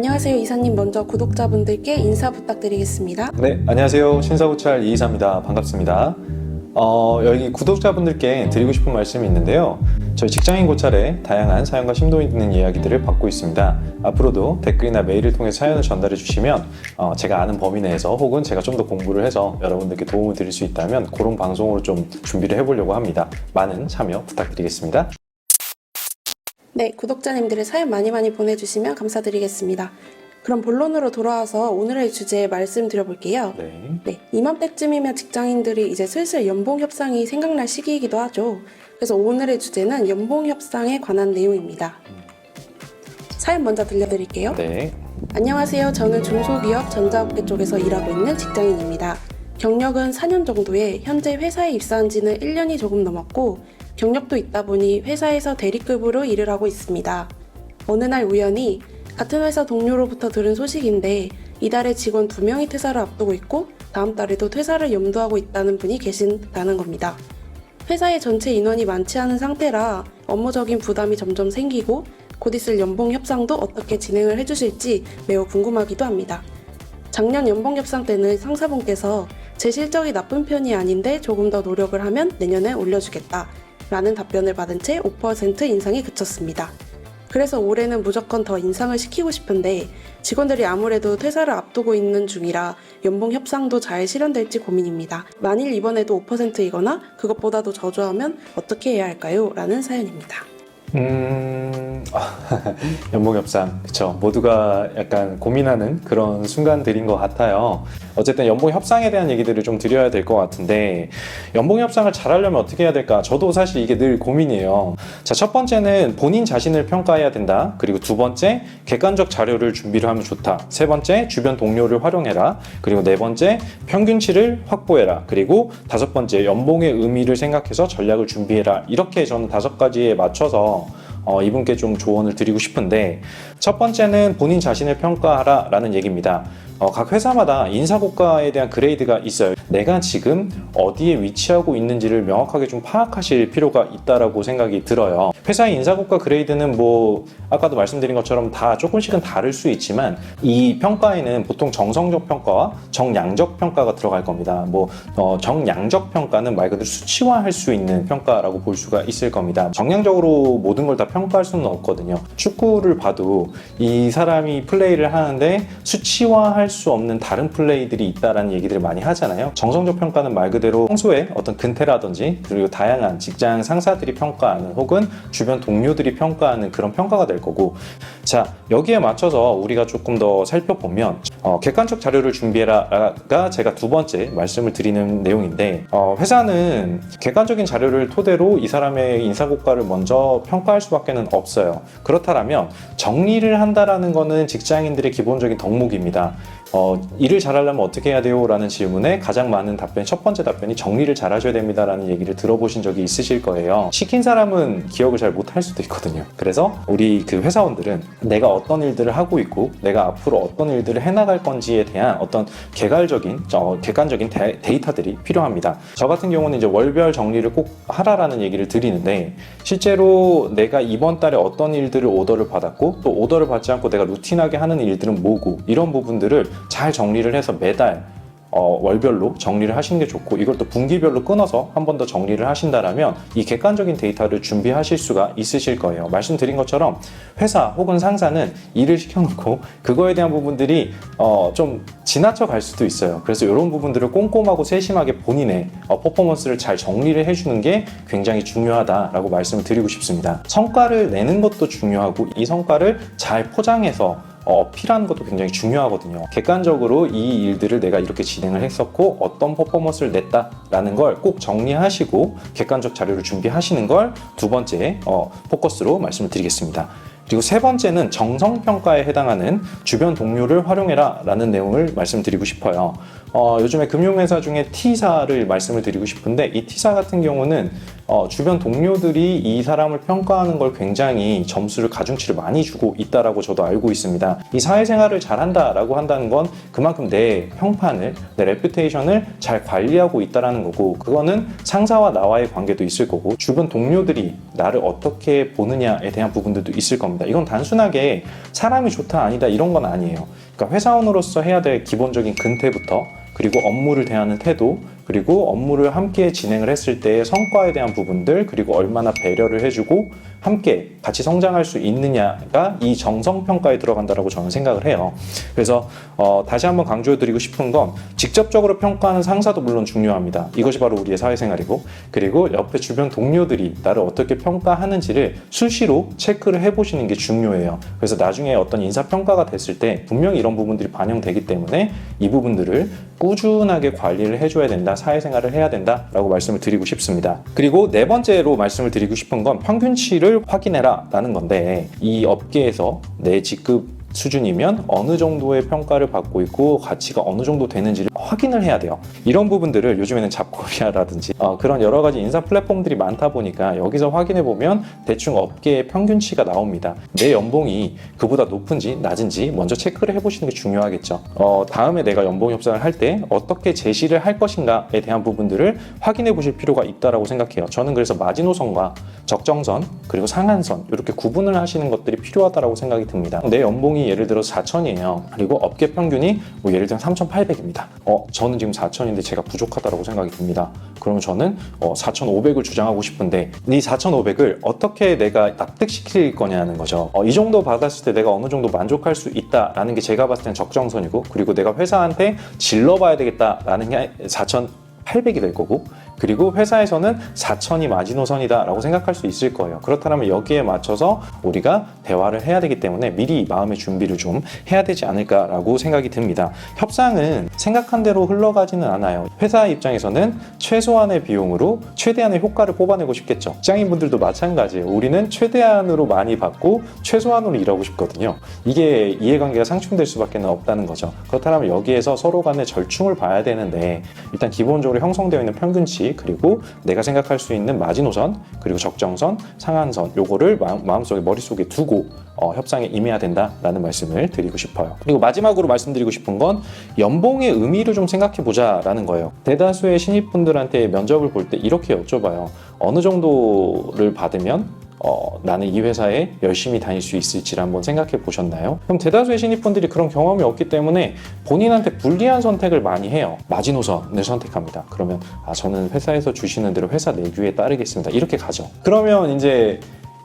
안녕하세요 이사님. 먼저 구독자분들께 인사 부탁드리겠습니다. 네, 안녕하세요. 신사고찰 이이사입니다. 반갑습니다. 여기 구독자분들께 드리고 싶은 말씀이 있는데요. 저희 직장인 고찰에 다양한 사연과 심도 있는 이야기들을 받고 있습니다. 앞으로도 댓글이나 메일을 통해 사연을 전달해 주시면 제가 아는 범위 내에서 혹은 제가 좀 더 공부를 해서 여러분들께 도움을 드릴 수 있다면 그런 방송으로 좀 준비를 해보려고 합니다. 많은 참여 부탁드리겠습니다. 네, 구독자님들의 사연 많이 보내주시면 감사드리겠습니다. 그럼 본론으로 돌아와서 오늘의 주제에 말씀드려볼게요. 네, 이맘때쯤이면 직장인들이 이제 슬슬 연봉 협상이 생각날 시기이기도 하죠. 그래서 오늘의 주제는 연봉 협상에 관한 내용입니다. 사연 먼저 들려드릴게요. 네. 안녕하세요. 저는 중소기업 전자업계 쪽에서 일하고 있는 직장인입니다. 경력은 4년 정도에 현재 회사에 입사한 지는 1년이 조금 넘었고 경력도 있다 보니 회사에서 대리급으로 일을 하고 있습니다. 어느 날 우연히 같은 회사 동료로부터 들은 소식인데 이달에 직원 2명이 퇴사를 앞두고 있고 다음 달에도 퇴사를 염두하고 있다는 분이 계신다는 겁니다. 회사의 전체 인원이 많지 않은 상태라 업무적인 부담이 점점 생기고 곧 있을 연봉 협상도 어떻게 진행을 해주실지 매우 궁금하기도 합니다. 작년 연봉 협상 때는 상사분께서 제 실적이 나쁜 편이 아닌데 조금 더 노력을 하면 내년에 올려주겠다 라는 답변을 받은 채 5% 인상이 그쳤습니다. 그래서 올해는 무조건 더 인상을 시키고 싶은데 직원들이 아무래도 퇴사를 앞두고 있는 중이라 연봉 협상도 잘 실현될지 고민입니다. 만일 이번에도 5%이거나 그것보다도 저조하면 어떻게 해야 할까요? 라는 사연입니다. 연봉 협상, 그쵸. 모두가 약간 고민하는 그런 순간들인 것 같아요. 어쨌든 연봉 협상에 대한 얘기들을 좀 드려야 될 것 같은데 연봉 협상을 잘하려면 어떻게 해야 될까? 저도 사실 이게 늘 고민이에요. 자, 첫 번째는 본인 자신을 평가해야 된다. 그리고 두 번째, 객관적 자료를 준비를 하면 좋다. 세 번째, 주변 동료를 활용해라. 그리고 네 번째, 평균치를 확보해라. 그리고 다섯 번째, 연봉의 의미를 생각해서 전략을 준비해라. 이렇게 저는 5가지에 맞춰서 이분께 좀 조언을 드리고 싶은데 첫 번째는 본인 자신을 평가하라 라는 얘기입니다. 각 회사마다 인사고과에 대한 그레이드가 있어요. 내가 지금 어디에 위치하고 있는지를 명확하게 좀 파악하실 필요가 있다라고 생각이 들어요. 회사의 인사고과 그레이드는 뭐 아까도 말씀드린 것처럼 다 조금씩은 다를 수 있지만 이 평가에는 보통 정성적 평가와 정량적 평가가 들어갈 겁니다. 정량적 평가는 말 그대로 수치화할 수 있는 평가라고 볼 수가 있을 겁니다. 정량적으로 모든 걸 다 평가할 수는 없거든요. 축구를 봐도 이 사람이 플레이를 하는데 수치화할 수 없는 다른 플레이들이 있다라는 얘기들을 많이 하잖아요. 정성적 평가는 말 그대로 평소에 어떤 근태라든지 그리고 다양한 직장 상사들이 평가하는 혹은 주변 동료들이 평가하는 그런 평가가 될 거고, 자, 여기에 맞춰서 우리가 조금 더 살펴보면 객관적 자료를 준비해라가 제가 두 번째 말씀을 드리는 내용인데 회사는 객관적인 자료를 토대로 이 사람의 인사고과를 먼저 평가할 수밖에 는 없어요. 그렇다면 정리를 한다라는 거는 직장인들의 기본적인 덕목입니다. 일을 잘하려면 어떻게 해야 돼요? 라는 질문에 가장 많은 답변, 첫 번째 답변이 정리를 잘 하셔야 됩니다 라는 얘기를 들어보신 적이 있으실 거예요. 시킨 사람은 기억을 잘 못할 수도 있거든요. 그래서 우리 그 회사원들은 내가 어떤 일들을 하고 있고 내가 앞으로 어떤 일들을 해나갈 건지에 대한 어떤 객관적인 데이터들이 필요합니다. 저 같은 경우는 이제 월별 정리를 꼭 하라라는 얘기를 드리는데 실제로 내가 이번 달에 어떤 일들을 오더를 받았고 또 오더를 받지 않고 내가 루틴하게 하는 일들은 뭐고 이런 부분들을 잘 정리를 해서 매달 월별로 정리를 하시는 게 좋고 이걸 또 분기별로 끊어서 한 번 더 정리를 하신다라면 이 객관적인 데이터를 준비하실 수가 있으실 거예요. 말씀드린 것처럼 회사 혹은 상사는 일을 시켜놓고 그거에 대한 부분들이 좀 지나쳐 갈 수도 있어요. 그래서 이런 부분들을 꼼꼼하고 세심하게 본인의 퍼포먼스를 잘 정리를 해주는 게 굉장히 중요하다라고 말씀을 드리고 싶습니다. 성과를 내는 것도 중요하고 이 성과를 잘 포장해서 어필하는 것도 굉장히 중요하거든요. 객관적으로 이 일들을 내가 이렇게 진행을 했었고 어떤 퍼포먼스를 냈다라는 걸 꼭 정리하시고 객관적 자료를 준비하시는 걸 두 번째 포커스로 말씀을 드리겠습니다. 그리고 세 번째는 정성평가에 해당하는 주변 동료를 활용해라 라는 내용을 말씀드리고 싶어요. 요즘에 금융회사 중에 T사를 말씀을 드리고 싶은데 이 T사 같은 경우는 주변 동료들이 이 사람을 평가하는 걸 굉장히 점수를 가중치를 많이 주고 있다라고 저도 알고 있습니다. 이 사회생활을 잘한다라고 한다는 건 그만큼 내 평판을, 내 레퓨테이션을 잘 관리하고 있다라는 거고, 그거는 상사와 나와의 관계도 있을 거고, 주변 동료들이 나를 어떻게 보느냐에 대한 부분들도 있을 겁니다. 이건 단순하게 사람이 좋다 아니다 이런 건 아니에요. 그러니까 회사원으로서 해야 될 기본적인 근태부터, 그리고 업무를 대하는 태도, 그리고 업무를 함께 진행을 했을 때의 성과에 대한 부분들, 그리고 얼마나 배려를 해주고 함께 같이 성장할 수 있느냐가 이 정성평가에 들어간다고 저는 생각을 해요. 그래서 다시 한번 강조해드리고 싶은 건 직접적으로 평가하는 상사도 물론 중요합니다. 이것이 바로 우리의 사회생활이고, 그리고 옆에 주변 동료들이 나를 어떻게 평가하는지를 수시로 체크를 해보시는 게 중요해요. 그래서 나중에 어떤 인사평가가 됐을 때 분명히 이런 부분들이 반영되기 때문에 이 부분들을 꾸준하게 관리를 해줘야 된다, 사회생활을 해야 된다라고 말씀을 드리고 싶습니다. 그리고 네 번째로 말씀을 드리고 싶은 건 평균치를 확인해라 라는 건데, 이 업계에서 내 직급 수준이면 어느 정도의 평가를 받고 있고 가치가 어느 정도 되는지를 확인을 해야 돼요. 이런 부분들을 요즘에는 잡코리아라든지 그런 여러 가지 인사 플랫폼들이 많다 보니까 여기서 확인해 보면 대충 업계의 평균치가 나옵니다. 내 연봉이 그보다 높은지 낮은지 먼저 체크를 해보시는 게 중요하겠죠. 다음에 내가 연봉 협상을 할 때 어떻게 제시를 할 것인가에 대한 부분들을 확인해 보실 필요가 있다고 생각해요. 저는 그래서 마지노선과 적정선 그리고 상한선 이렇게 구분을 하시는 것들이 필요하다고 생각이 듭니다. 내 연봉이 예를 들어서 4천이에요. 그리고 업계 평균이 뭐 예를 들면 3,800입니다. 저는 지금 4천인데 제가 부족하다고 생각이 듭니다. 그러면 저는 4,500을 주장하고 싶은데 이 4,500을 어떻게 내가 납득시킬 거냐는 거죠. 이 정도 받았을 때 내가 어느 정도 만족할 수 있다라는 게 제가 봤을 땐 적정선이고, 그리고 내가 회사한테 질러봐야 되겠다라는 게 4,800이 될 거고, 그리고 회사에서는 4천이 마지노선이다 라고 생각할 수 있을 거예요. 그렇다면 여기에 맞춰서 우리가 대화를 해야 되기 때문에 미리 마음의 준비를 좀 해야 되지 않을까 라고 생각이 듭니다. 협상은 생각한 대로 흘러가지는 않아요. 회사 입장에서는 최소한의 비용으로 최대한의 효과를 뽑아내고 싶겠죠. 직장인분들도 마찬가지예요. 우리는 최대한으로 많이 받고 최소한으로 일하고 싶거든요. 이게 이해관계가 상충될 수밖에 없다는 거죠. 그렇다면 여기에서 서로 간의 절충을 봐야 되는데, 일단 기본적으로 형성되어 있는 평균치, 그리고 내가 생각할 수 있는 마지노선, 그리고 적정선, 상한선, 요거를 마음속에 머릿속에 두고 협상에 임해야 된다라는 말씀을 드리고 싶어요. 그리고 마지막으로 말씀드리고 싶은 건 연봉의 의미를 좀 생각해 보자라는 거예요. 대다수의 신입분들한테 면접을 볼 때 이렇게 여쭤봐요. 어느 정도를 받으면 나는 이 회사에 열심히 다닐 수 있을지를 한번 생각해 보셨나요? 그럼 대다수의 신입분들이 그런 경험이 없기 때문에 본인한테 불리한 선택을 많이 해요. 마지노선을 선택합니다. 그러면 저는 회사에서 주시는 대로 회사 내규에 따르겠습니다. 이렇게 가죠. 그러면 이제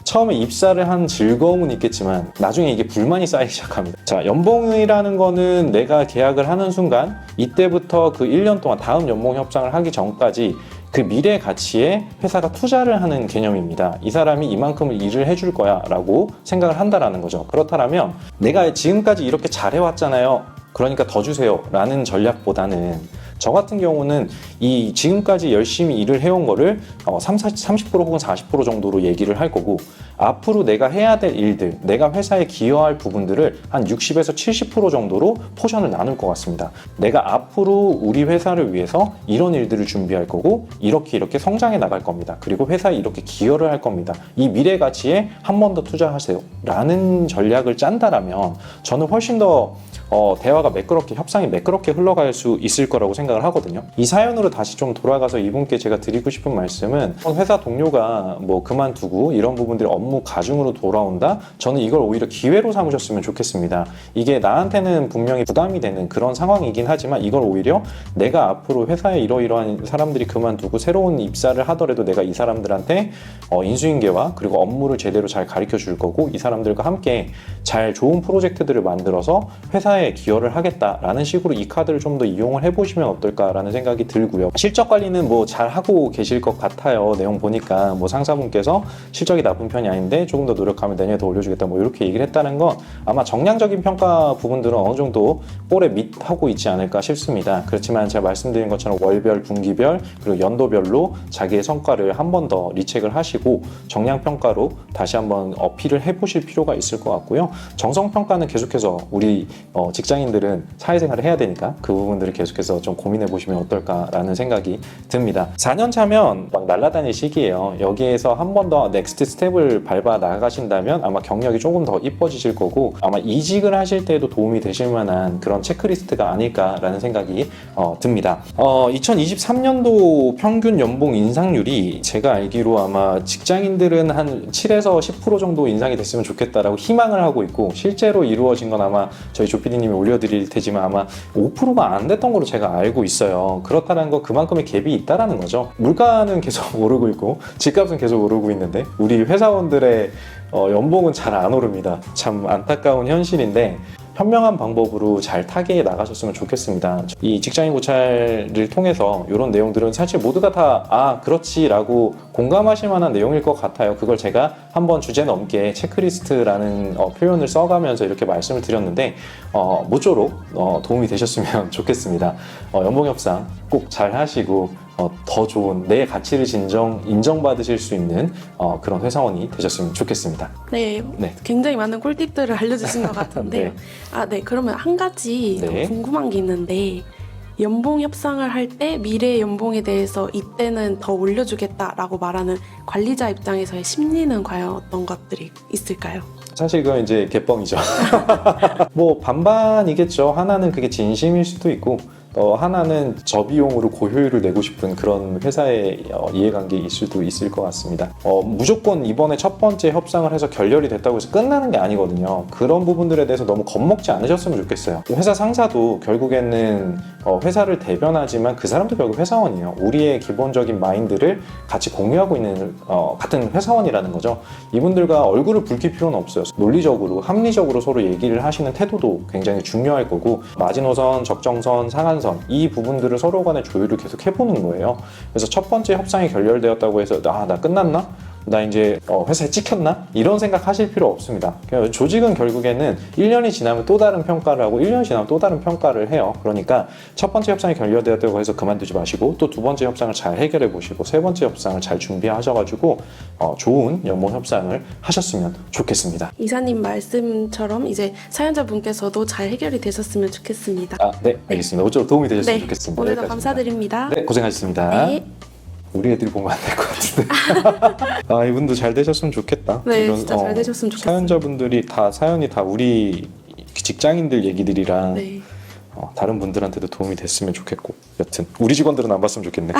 처음에 입사를 한 즐거움은 있겠지만 나중에 이게 불만이 쌓이기 시작합니다. 자, 연봉이라는 거는 내가 계약을 하는 순간 이때부터 그 1년 동안 다음 연봉 협상을 하기 전까지 그 미래 가치에 회사가 투자를 하는 개념입니다. 이 사람이 이만큼을 일을 해줄 거야 라고 생각을 한다라는 거죠. 그렇다면 내가 지금까지 이렇게 잘해왔잖아요. 그러니까 더 주세요 라는 전략보다는, 저 같은 경우는 이 지금까지 열심히 일을 해온 거를 30% 혹은 40% 정도로 얘기를 할 거고, 앞으로 내가 해야 될 일들, 내가 회사에 기여할 부분들을 한 60에서 70% 정도로 포션을 나눌 것 같습니다. 내가 앞으로 우리 회사를 위해서 이런 일들을 준비할 거고, 이렇게 성장해 나갈 겁니다. 그리고 회사에 이렇게 기여를 할 겁니다. 이 미래 가치에 한 번 더 투자하세요 라는 전략을 짠다라면 저는 훨씬 더 대화가 매끄럽게, 협상이 매끄럽게 흘러갈 수 있을 거라고 생각을 하거든요. 이 사연으로 다시 좀 돌아가서 이분께 제가 드리고 싶은 말씀은, 회사 동료가 뭐 그만두고 이런 부분들이 업무 가중으로 돌아온다? 저는 이걸 오히려 기회로 삼으셨으면 좋겠습니다. 이게 나한테는 분명히 부담이 되는 그런 상황이긴 하지만, 이걸 오히려 내가 앞으로 회사에 이러이러한 사람들이 그만두고 새로운 입사를 하더라도 내가 이 사람들한테 인수인계와 그리고 업무를 제대로 잘 가르쳐 줄 거고, 이 사람들과 함께 잘 좋은 프로젝트들을 만들어서 회사에 기여를 하겠다라는 식으로 이 카드를 좀 더 이용을 해보시면 어떨까라는 생각이 들고요. 실적 관리는 뭐 잘 하고 계실 것 같아요. 내용 보니까 뭐 상사분께서 실적이 나쁜 편이 아닌데 조금 더 노력하면 내년에 더 올려주겠다 뭐 이렇게 얘기를 했다는 건, 아마 정량적인 평가 부분들은 어느 정도 볼에 밑하고 있지 않을까 싶습니다. 그렇지만 제가 말씀드린 것처럼 월별, 분기별, 그리고 연도별로 자기의 성과를 한 번 더 리체크를 하시고 정량 평가로 다시 한번 어필을 해보실 필요가 있을 것 같고요. 정성 평가는 계속해서 우리 직장인들은 사회생활을 해야 되니까 그 부분들을 계속해서 좀 고민해 보시면 어떨까라는 생각이 듭니다. 4년 차면 막 날아다닐 시기예요. 여기에서 한 번 더 넥스트 스텝을 밟아 나가신다면 아마 경력이 조금 더 이뻐지실 거고 아마 이직을 하실 때에도 도움이 되실 만한 그런 체크리스트가 아닐까라는 생각이 듭니다. 2023년도 평균 연봉 인상률이 제가 알기로 아마 직장인들은 한 7에서 10% 정도 인상이 됐으면 좋겠다라고 희망을 하고 있고 실제로 이루어진 건 아마 저희 조피디님이 올려드릴 테지만 아마 5%가 안 됐던 걸로 제가 알고 있어요. 그렇다는 건 그만큼의 갭이 있다라는 거죠. 물가는 계속 오르고 있고 집값은 계속 오르고 있는데 우리 회사원들의 연봉은 잘 안 오릅니다. 참 안타까운 현실인데 현명한 방법으로 잘 타개해 나가셨으면 좋겠습니다. 이 직장인 고찰을 통해서 이런 내용들은 사실 모두가 다 그렇지라고 공감하실 만한 내용일 것 같아요. 그걸 제가 한번 주제 넘게 체크리스트라는 표현을 써가면서 이렇게 말씀을 드렸는데 모쪼록 도움이 되셨으면 좋겠습니다. 연봉 협상 꼭 잘 하시고 더 좋은 내 가치를 인정받으실 수 있는 그런 회사원이 되셨으면 좋겠습니다. 네, 네. 굉장히 많은 꿀팁들을 알려주신 것 같은데요. 네, 그러면 한 가지 더 네. 궁금한 게 있는데 연봉 협상을 할 때 미래 연봉에 대해서 이때는 더 올려주겠다라고 말하는 관리자 입장에서의 심리는 과연 어떤 것들이 있을까요? 사실 그건 이제 개뻥이죠. 뭐 반반이겠죠. 하나는 그게 진심일 수도 있고 하나는 저비용으로 고효율을 내고 싶은 그런 회사의 이해관계일 수도 있을 것 같습니다. 무조건 이번에 첫 번째 협상을 해서 결렬이 됐다고 해서 끝나는 게 아니거든요. 그런 부분들에 대해서 너무 겁먹지 않으셨으면 좋겠어요. 회사 상사도 결국에는 회사를 대변하지만 그 사람도 결국 회사원이에요. 우리의 기본적인 마인드를 같이 공유하고 있는 같은 회사원이라는 거죠. 이분들과 얼굴을 붉힐 필요는 없어요. 논리적으로, 합리적으로 서로 얘기를 하시는 태도도 굉장히 중요할 거고 마지노선, 적정선, 상한선 이 부분들을 서로 간의 조율을 계속 해보는 거예요. 그래서 첫 번째 협상이 결렬되었다고 해서 나 끝났나? 나 이제 회사에 찍혔나? 이런 생각 하실 필요 없습니다. 조직은 결국에는 1년이 지나면 또 다른 평가를 하고 1년이 지나면 또 다른 평가를 해요. 그러니까 첫 번째 협상이 결렬되었다고 해서 그만두지 마시고 또 두 번째 협상을 잘 해결해 보시고 세 번째 협상을 잘 준비하셔가지고 좋은 연봉 협상을 하셨으면 좋겠습니다. 이사님 말씀처럼 이제 사연자분께서도 잘 해결이 되셨으면 좋겠습니다. 네, 알겠습니다. 모쪼록 도움이 되셨으면 네, 좋겠습니다. 오늘도 여기까지입니다. 감사드립니다. 네, 고생하셨습니다. 네. 우리 애들이 보면 안 될 것 같은데. 이분도 잘 되셨으면 좋겠다. 네, 진짜 잘 되셨으면 좋겠습니다. 사연자분들이 사연이 다 우리 직장인들 얘기들이랑 네. 다른 분들한테도 도움이 됐으면 좋겠고 여튼 우리 직원들은 안 봤으면 좋겠네.